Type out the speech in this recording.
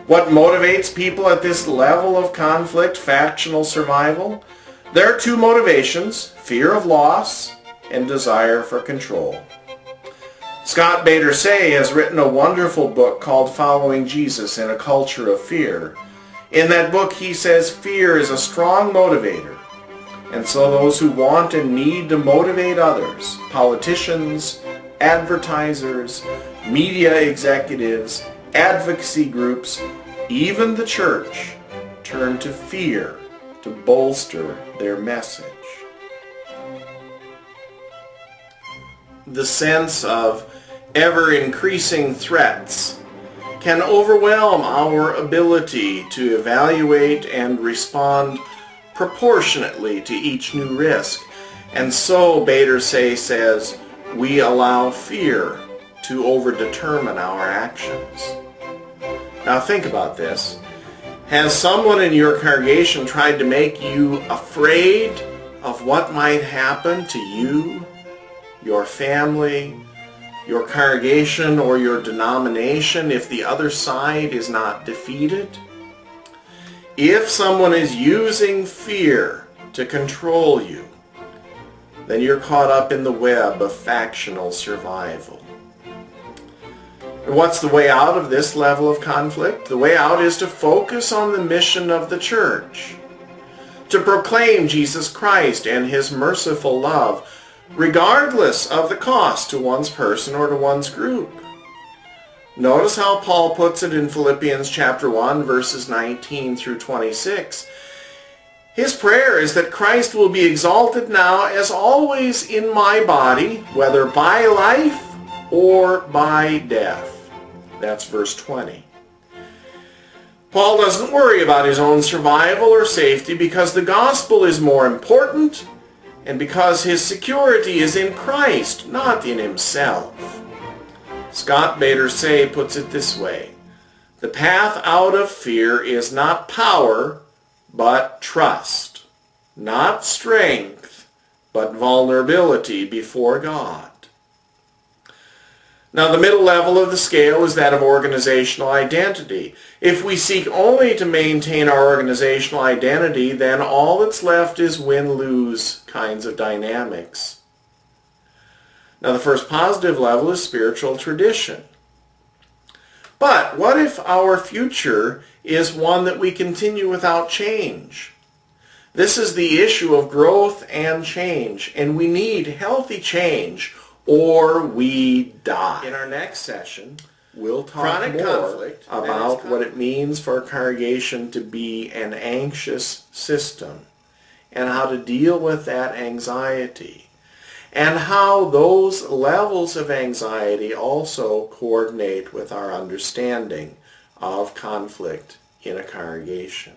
What motivates people at this level of conflict, factional survival? There are two motivations: fear of loss and desire for control. Scott Bader Say has written a wonderful book called Following Jesus in a Culture of Fear. In that book he says fear is a strong motivator, and so those who want and need to motivate others, politicians, advertisers, media executives, advocacy groups, even the church, turn to fear to bolster their message. The sense of ever-increasing threats can overwhelm our ability to evaluate and respond proportionately to each new risk. And so, Bader Say says, we allow fear to overdetermine our actions. Now think about this. Has someone in your congregation tried to make you afraid of what might happen to you, your family, your congregation, or your denomination if the other side is not defeated? If someone is using fear to control you, then you're caught up in the web of factional survival. And what's the way out of this level of conflict? The way out is to focus on the mission of the church, to proclaim Jesus Christ and his merciful love, regardless of the cost to one's person or to one's group. Notice how Paul puts it in Philippians chapter 1, verses 19 through 26. His prayer is that Christ will be exalted now as always in my body, whether by life or by death. That's verse 20. Paul doesn't worry about his own survival or safety because the gospel is more important and because his security is in Christ, not in himself. Scott Bader Say puts it this way: the path out of fear is not power, but trust, not strength, but vulnerability before God. Now, the middle level of the scale is that of organizational identity. If we seek only to maintain our organizational identity, then all that's left is win-lose kinds of dynamics. Now, the first positive level is spiritual tradition. But what if our future is one that we continue without change? This is the issue of growth and change, and we need healthy change or we die. In our next session, we'll talk more about what it means for a congregation to be an anxious system and how to deal with that anxiety, and how those levels of anxiety also coordinate with our understanding of conflict in a congregation.